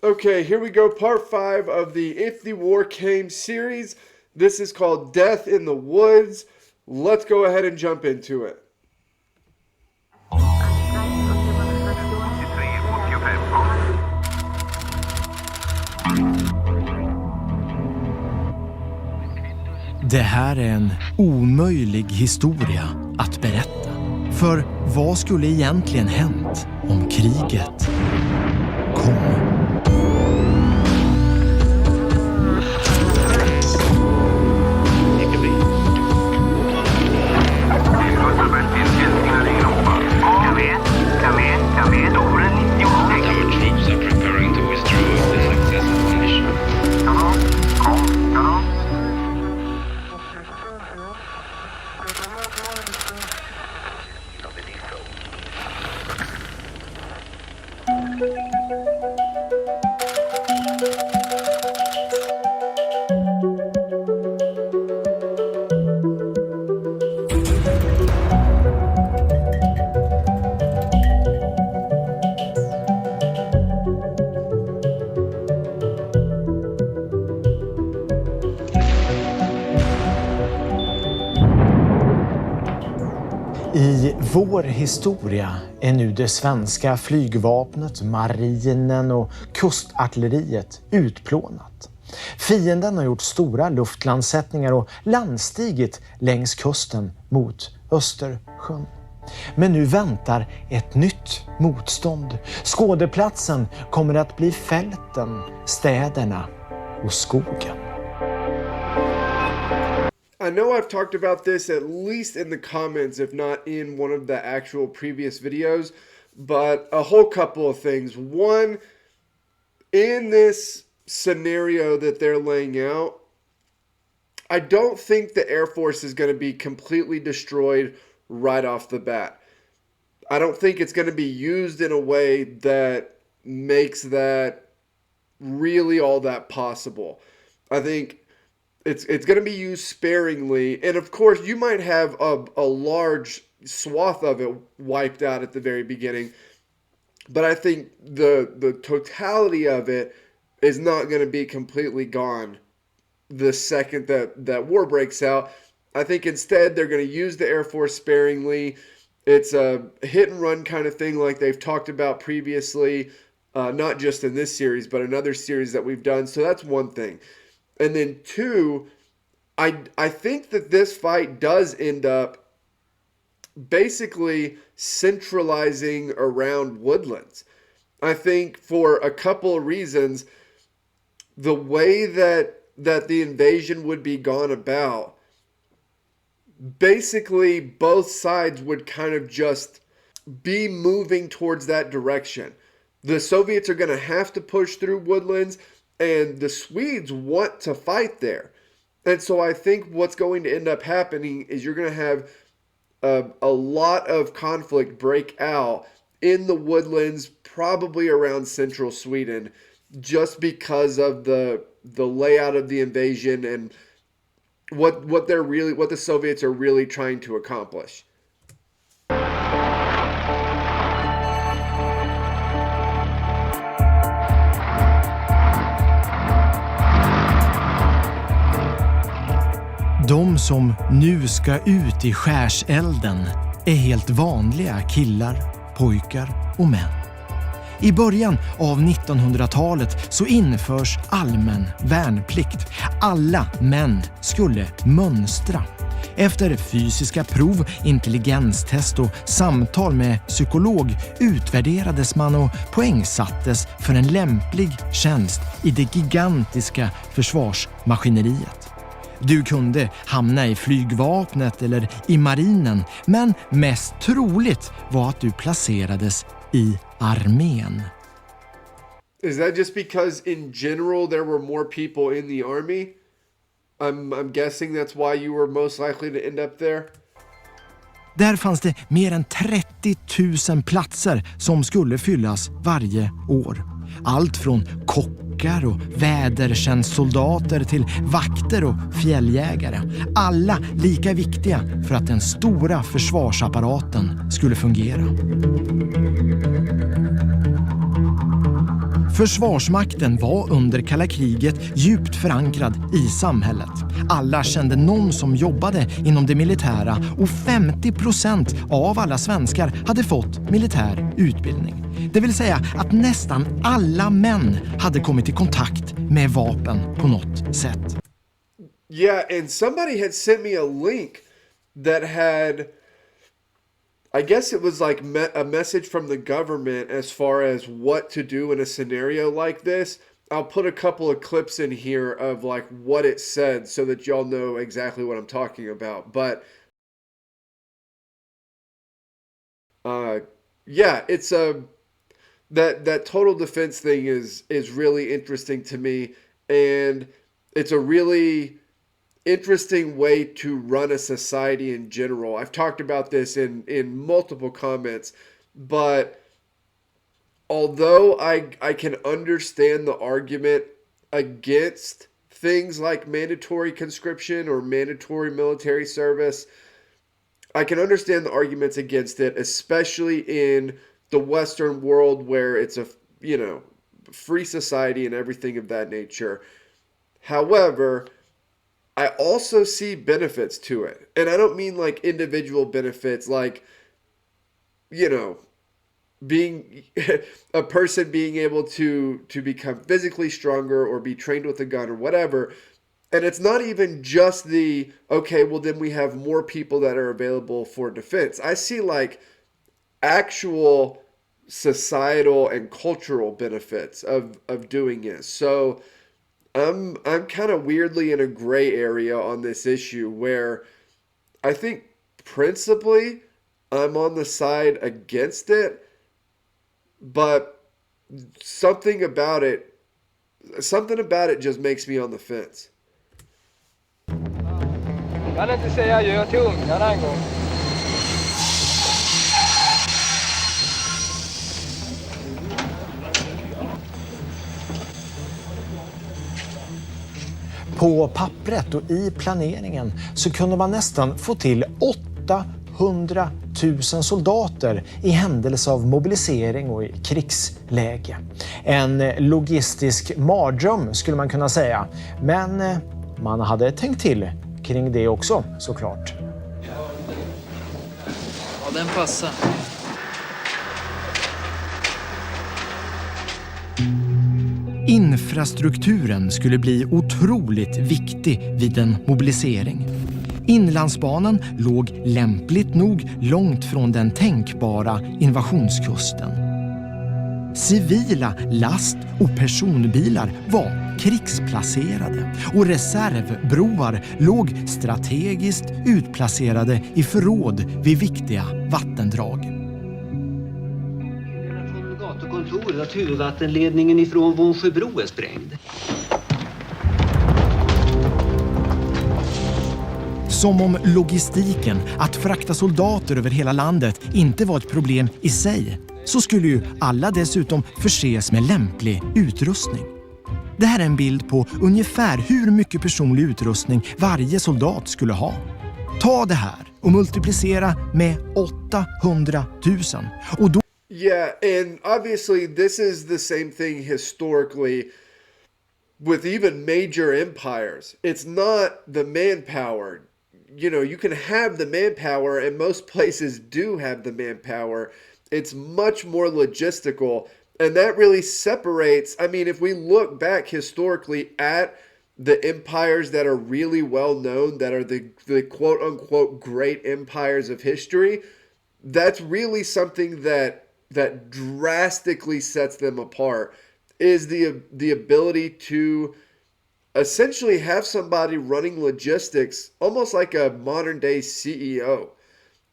Okay, here we go, part 5 of the If the War Came series. This is called Death in the Woods. Let's go ahead and jump into it. Det här är en omöjlig historia att berätta. För vad skulle egentligen hänt om kriget kom? I vår historia är nu det svenska flygvapnet, marinen och kustartilleriet utplånat. Fienden har gjort stora luftlandsättningar och landstigit längs kusten mot Östersjön. Men nu väntar ett nytt motstånd. Skådeplatsen kommer att bli fälten, städerna och skogen. I know I've talked about this at least in the comments, if not in one of the actual previous videos, but a whole couple of things. One, in this scenario that they're laying out, I don't think the Air Force is going to be completely destroyed right off the bat. I don't think it's going to be used in a way that makes that really all that possible. I think it's going to be used sparingly, and of course you might have a large swath of it wiped out at the very beginning, but I think the totality of it is not going to be completely gone the second that war breaks out. I think instead they're going to use the Air Force sparingly. It's a hit and run kind of thing like they've talked about previously, not just in this series, but another series that we've done. So that's one thing. And then two, I think that this fight does end up basically centralizing around Woodlands. I think for a couple of reasons, the way that the invasion would be gone about, basically both sides would kind of just be moving towards that direction. The Soviets are going to have to push through Woodlands, and the Swedes want to fight there. And so I think what's going to end up happening is you're going to have a lot of conflict break out in the Woodlands, probably around central Sweden, just because of the layout of the invasion and what the Soviets are really trying to accomplish. De som nu ska ut i skärselden är helt vanliga killar, pojkar och män. I början av 1900-talet så införs allmän värnplikt. Alla män skulle mönstra. Efter fysiska prov, intelligenstest och samtal med psykolog utvärderades man och poängsattes för en lämplig tjänst i det gigantiska försvarsmaskineriet. Du kunde hamna i flygvapnet eller i marinen, men mest troligt var att du placerades i armén. Is that just because in general there were more people in the army? I'm guessing that's why you were most likely to end up there. Där fanns det mer än 30 000 platser som skulle fyllas varje år. Allt från kockar och vädertjänstsoldater till vakter och fjälljägare. Alla lika viktiga för att den stora försvarsapparaten skulle fungera. Försvarsmakten var under kalla kriget djupt förankrad i samhället. Alla kände någon som jobbade inom det militära och 50% av alla svenskar hade fått militär utbildning. Det vill säga att nästan alla män hade kommit i kontakt med vapen på något sätt. Yeah, and somebody had sent me a link that had, I guess it was like a message from the government as far as what to do in a scenario like this. I'll put a couple of clips in here of like what it said so that y'all know exactly what I'm talking about. But yeah, it's that total defense thing is really interesting to me, and it's a really interesting way to run a society in general. I've talked about this in multiple comments, but although I can understand the argument against things like mandatory conscription or mandatory military service, I can understand the arguments against it, especially in the Western world where it's a, free society and everything of that nature. However, I also see benefits to it. And I don't mean like individual benefits, like, being a person being able to become physically stronger or be trained with a gun or whatever. And it's not even just okay, well then we have more people that are available for defense. I see like actual societal and cultural benefits of doing it. So I'm kind of weirdly in a gray area on this issue where I think principally I'm on the side against it, but something about it just makes me on the fence. Kan inte säga adjö till ungarna en gång. På pappret och i planeringen så kunde man nästan få till 800 000 soldater i händelse av mobilisering och i krigsläge. En logistisk mardröm skulle man kunna säga, men man hade tänkt till kring det också såklart. Ja, den passar. Infrastrukturen skulle bli otroligt viktig vid en mobilisering. Inlandsbanan låg lämpligt nog långt från den tänkbara invasionskusten. Civila last- och personbilar var krigsplacerade och reservbroar låg strategiskt utplacerade i förråd vid viktiga vattendrag. Från gatukontoret att huvudvattenledningen ifrån Vånsjöbro är sprängd. Som om logistiken att frakta soldater över hela landet inte var ett problem i sig, så skulle ju alla dessutom förses med lämplig utrustning. Det här är en bild på ungefär hur mycket personlig utrustning varje soldat skulle ha. Ta det här och multiplicera med 800 000 och då... Yeah, and obviously this is the same thing historically with even major empires. It's not the manpower. You can have the manpower, and most places do have the manpower. It's much more logistical, and that really separates. I mean, if we look back historically at the empires that are really well known, that are the quote unquote great empires of history, that's really something that drastically sets them apart, is the ability to essentially have somebody running logistics almost like a modern day CEO.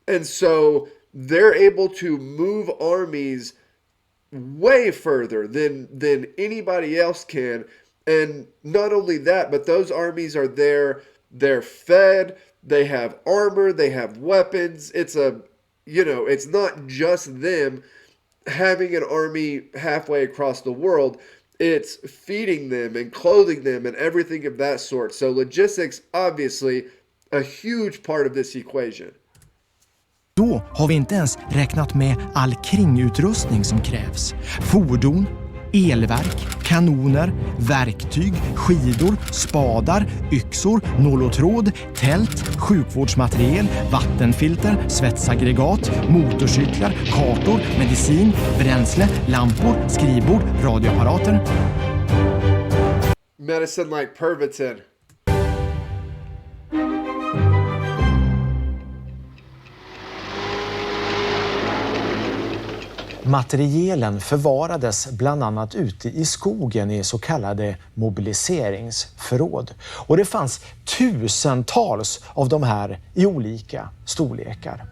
And so they're able to move armies way further than anybody else can. And not only that, but those armies are there, they're fed, they have armor, they have weapons. It's not just them having an army halfway across the world. It's feeding them and clothing them and everything of that sort. So logistics, obviously, a huge part of this equation. Då har vi inte ens räknat med all kringutrustning som krävs. Fordon, elverk, kanoner, verktyg, skidor, spadar, yxor, nålotråd, tält, sjukvårdsmateriel, vattenfilter, svetsaggregat, motorcyklar, kartor, medicin, bränsle, lampor, skrivbord, radioapparater. Medicine like Pervitin. Materielen förvarades bland annat ute i skogen i så kallade mobiliseringsförråd. Och det fanns tusentals av de här i olika storlekar.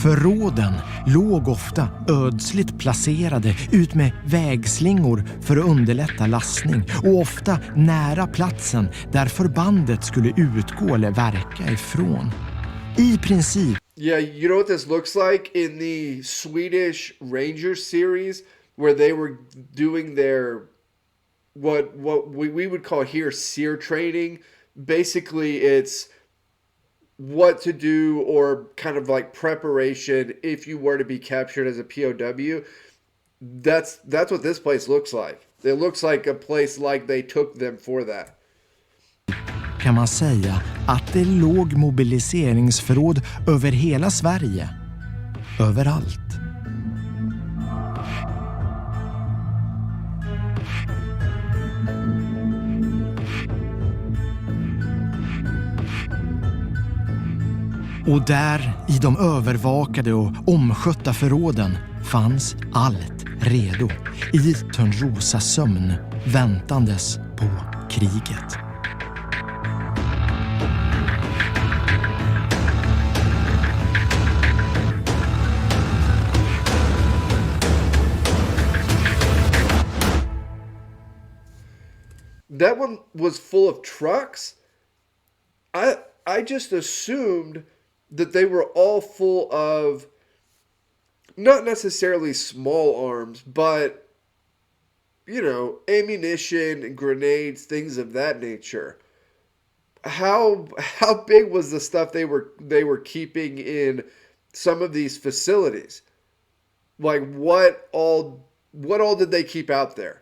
Förråden låg ofta ödsligt placerade ut med vägslingor för att underlätta lastning och ofta nära platsen där förbandet skulle utgå eller verka ifrån. I princip. Yeah, you know what this looks like in the Swedish Ranger series where they were doing their what we would call here SEER training. Basically, it's what to do or kind of like preparation if you were to be captured as a POW. That's what this place looks like. It looks like a place like they took them for that. Kan man säga att det låg mobiliseringsförråd över hela Sverige. Överallt. Och där i de övervakade och omskötta förråden fanns allt redo i Törnrosa sömn väntandes på kriget. That one was full of trucks. I just assumed that they were all full of not necessarily small arms, but, you know, ammunition, grenades, things of that nature. How big was the stuff they were keeping in some of these facilities? Like what all did they keep out there?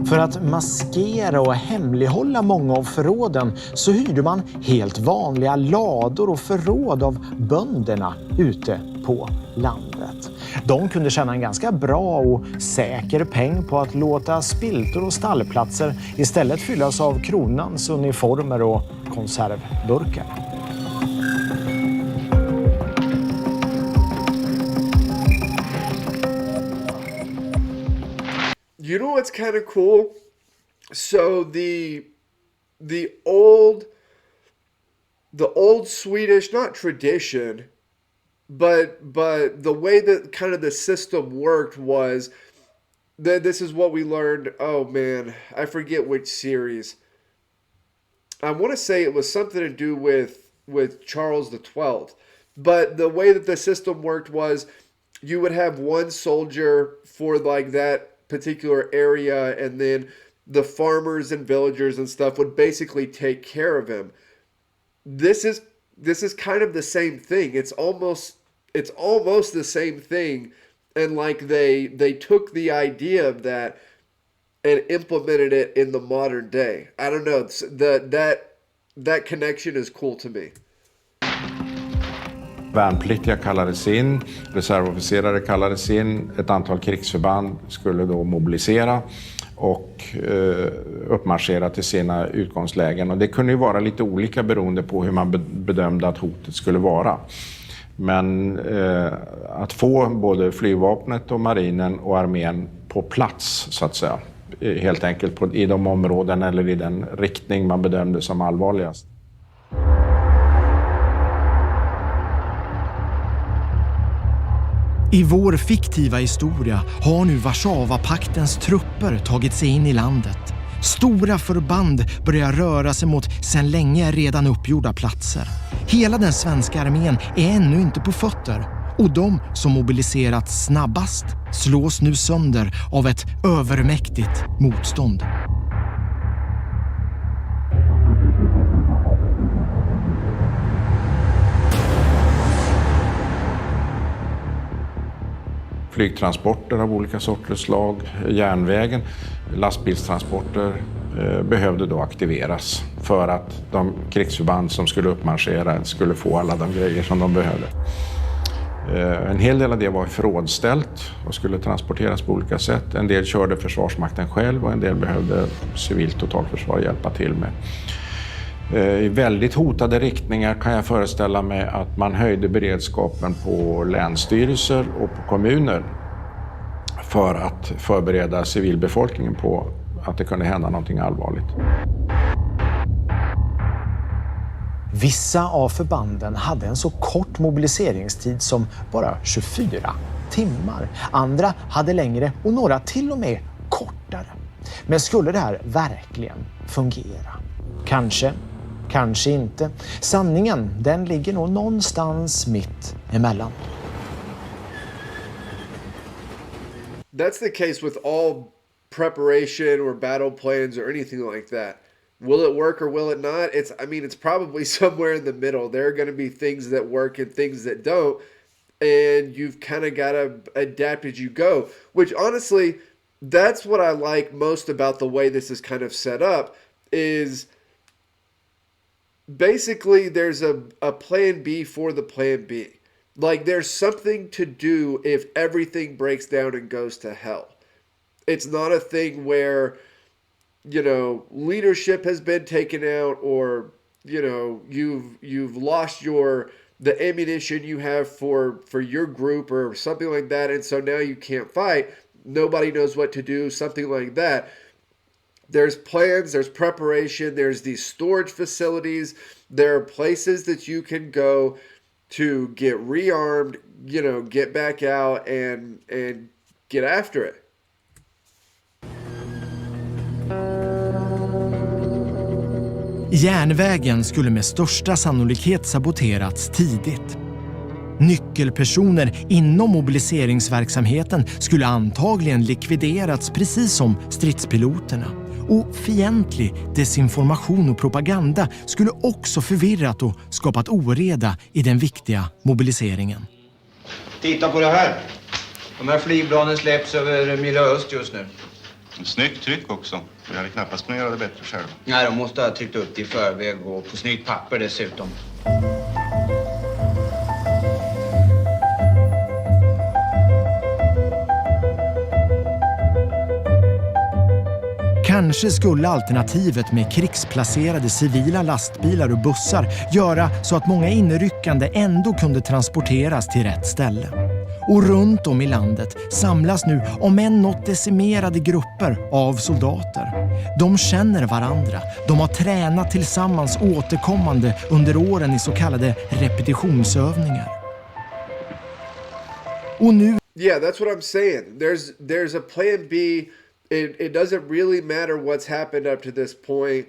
För att maskera och hemlighålla många av förråden så hyrde man helt vanliga lador och förråd av bönderna ute på landet. De kunde tjäna en ganska bra och säker peng på att låta spiltor och stallplatser istället fyllas av kronans uniformer och konservburkar. You know what's kind of cool? So the old Swedish, not tradition, but the way that kind of the system worked was that this is what we learned. Oh man, I forget which series. I want to say it was something to do with Charles XII. But the way that the system worked was you would have one soldier for like that particular area, and then the farmers and villagers and stuff would basically take care of him. This is kind of the same thing. It's almost the same thing, and like they took the idea of that and implemented it in the modern day. I don't know. That connection is cool to me. Värnpliktiga kallades in, reservofficerare kallades in, ett antal krigsförband skulle då mobilisera och uppmarschera till sina utgångslägen. Och det kunde ju vara lite olika beroende på hur man bedömde att hotet skulle vara. Men att få både flygvapnet och marinen och armén på plats så att säga, helt enkelt i de områden eller i den riktning man bedömde som allvarligast. I vår fiktiva historia har nu Warszawapaktens trupper tagit sig in i landet. Stora förband börjar röra sig mot sedan länge redan uppgjorda platser. Hela den svenska armén är ännu inte på fötter Och de som mobiliserats snabbast slås nu sönder av ett övermäktigt motstånd. Flygtransporter av olika sorters slag, järnvägen, lastbilstransporter behövde då aktiveras för att de krigsförband som skulle uppmarschera skulle få alla de grejer som de behövde. En hel del av det var förrådställt och skulle transporteras på olika sätt. En del körde Försvarsmakten själv och en del behövde civilt totalförsvar hjälpa till med. I väldigt hotade riktningar kan jag föreställa mig att man höjde beredskapen på länsstyrelser och på kommuner för att förbereda civilbefolkningen på att det kunde hända någonting allvarligt. Vissa av förbanden hade en så kort mobiliseringstid som bara 24 timmar. Andra hade längre och några till och med kortare. Men skulle det här verkligen fungera? Kanske, kanske inte. Sanningen, den ligger nog någonstans mitt emellan. That's the case with all preparation or battle plans or anything like that. Will it work or will it not? It's probably somewhere in the middle. There are going to be things that work and things that don't. And you've kind of got to adapt as you go. Which honestly, that's what I like most about the way this is kind of set up is basically there's a plan B for the plan B. Like there's something to do if everything breaks down and goes to hell. It's not a thing where, leadership has been taken out or, you've lost the ammunition you have for your group or something like that. And so now you can't fight. Nobody knows what to do, something like that. There's plans, there's preparation, there's these storage facilities. There are places that you can go to get rearmed, get back out and get after it. Järnvägen skulle med största sannolikhet saboterats tidigt. Nyckelpersoner inom mobiliseringsverksamheten skulle antagligen likviderats precis som stridspiloterna. Och fientlig desinformation och propaganda skulle också förvirrat och skapat oreda i den viktiga mobiliseringen. Titta på det här. De här flygplanen släpps över Milla Öst just nu. Snyggt tryck också. Jag hade knappast kunnat göra det bättre själv. Nej, de måste ha tryckt upp det i förväg och på snyggt papper dessutom. Kanske skulle alternativet med krigsplacerade civila lastbilar och bussar göra så att många inryckande ändå kunde transporteras till rätt ställe. Och runt om i landet samlas nu om än något decimerade grupper av soldater. De känner varandra. De har tränat tillsammans återkommande under åren i så kallade repetitionsövningar. Och nu... Yeah, that's what I'm saying. There's a plan B. It doesn't really matter what's happened up to this point.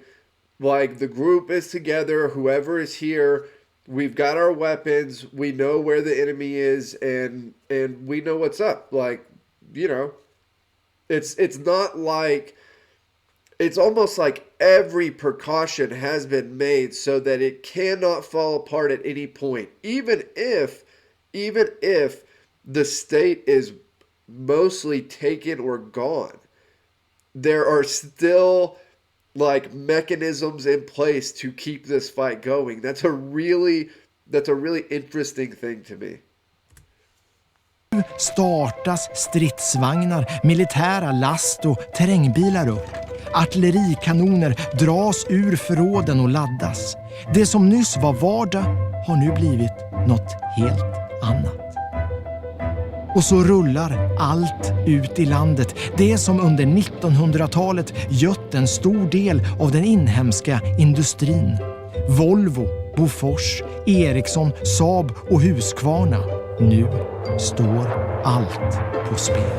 Like the group is together, whoever is here, we've got our weapons, we know where the enemy is, and we know what's up. Like, it's not like, it's almost like every precaution has been made so that it cannot fall apart at any point. Even if the state is mostly taken or gone, there are still like mechanisms in place to keep this fight going. That's a really interesting thing to me. Startas stridsvagnar, militära last- och terrängbilar upp. Artillerikanoner dras ur förråden och laddas. Det som nyss var vardag har nu blivit något helt annat. Och så rullar allt ut i landet. Det som under 1900-talet gött en stor del av den inhemska industrin. Volvo, Bofors, Ericsson, Saab och Husqvarna. Nu står allt på spel.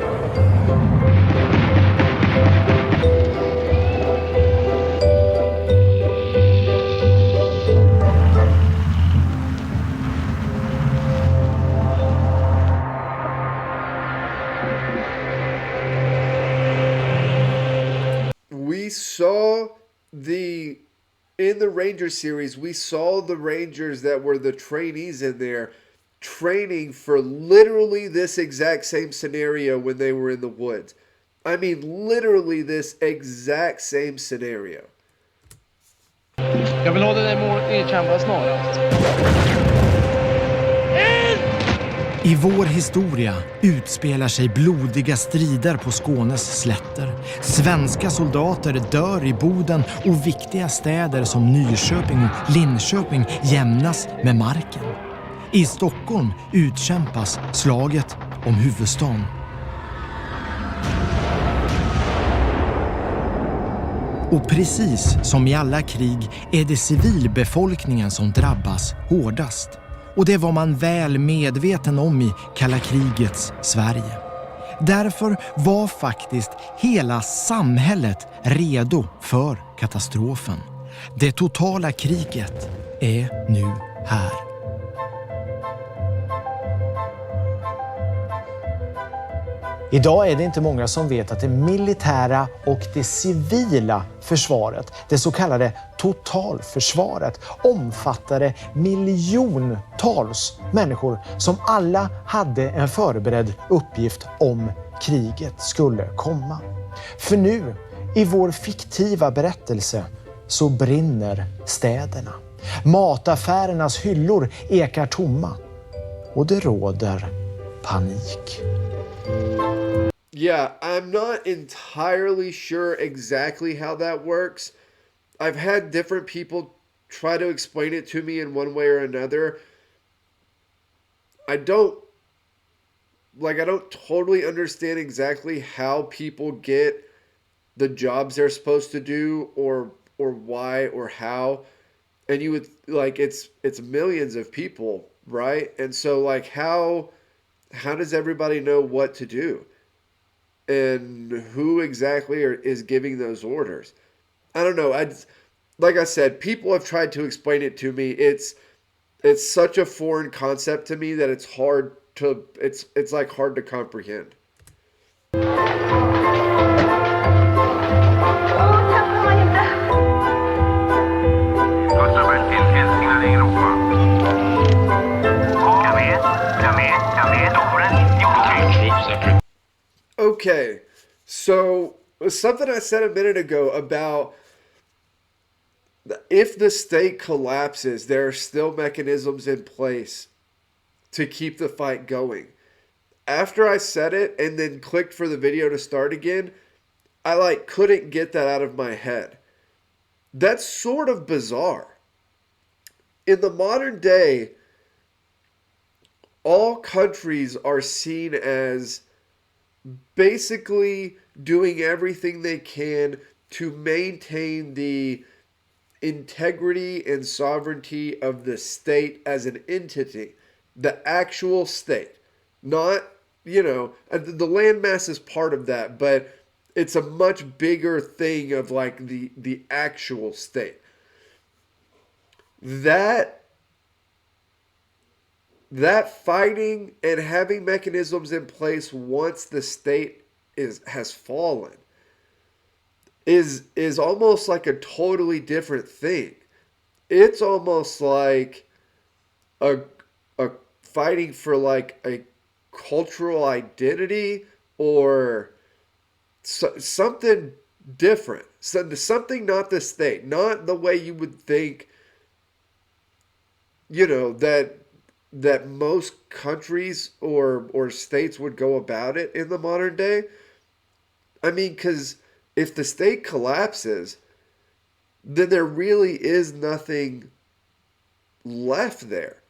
we saw in the Ranger series, we saw the Rangers that were the trainees in there training for literally this exact same scenario when they were in the woods. I mean, literally this exact same scenario. Jag vill ha det där målet nedkämpat snarast. I vår historia utspelar sig blodiga strider på Skånes slätter. Svenska soldater dör i Boden och viktiga städer som Nyköping och Linköping jämnas med marken. I Stockholm utkämpas slaget om huvudstaden. Och precis som i alla krig är det civilbefolkningen som drabbas hårdast. Och det var man väl medveten om i kalla krigets Sverige. Därför var faktiskt hela samhället redo för katastrofen. Det totala kriget är nu här. Idag är det inte många som vet att det militära och det civila försvaret, det så kallade totalförsvaret, omfattade miljontals människor som alla hade en förberedd uppgift om kriget skulle komma. För nu, i vår fiktiva berättelse, så brinner städerna. Mataffärernas hyllor ekar tomma och det råder panik. Yeah, I'm not entirely sure exactly how that works. I've had different people try to explain it to me in one way or another. I don't totally understand exactly how people get the jobs they're supposed to do or why or how. And you would it's millions of people, right? And so how does everybody know what to do? And who exactly is giving those orders? I don't know. Like I said, people have tried to explain it to me. It's such a foreign concept to me that it's hard to comprehend. Okay, so something I said a minute ago about if the state collapses, there are still mechanisms in place to keep the fight going. After I said it and then clicked for the video to start again, I couldn't get that out of my head. That's sort of bizarre. In the modern day, all countries are seen as basically doing everything they can to maintain the integrity and sovereignty of the state as an entity, the actual state, not, the landmass is part of that, but it's a much bigger thing of the actual state. That fighting and having mechanisms in place once the state has fallen is almost like a totally different thing. It's almost like a fighting for a cultural identity or something different. Something not the state, not the way you would think, that most countries or states would go about it in the modern day. I mean, because if the state collapses, then there really is nothing left there.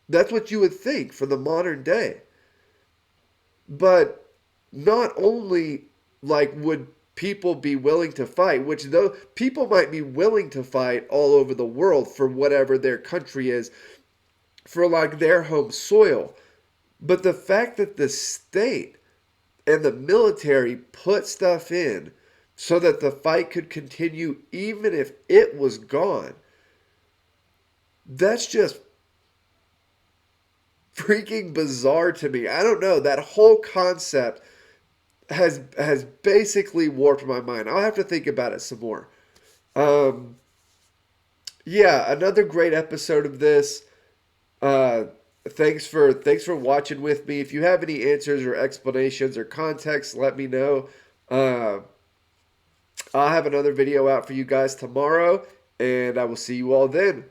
That's what you would think for the modern day. But not only would people be willing to fight, which though people might be willing to fight all over the world for whatever their country is, for their home soil. But the fact that the state and the military put stuff in so that the fight could continue even if it was gone, that's just freaking bizarre to me. I don't know. That whole concept, has basically warped my mind. I'll have to think about it some more. Yeah, another great episode of this. Thanks for watching with me. If you have any answers or explanations or context, let me know. I'll have another video out for you guys tomorrow, and I will see you all then.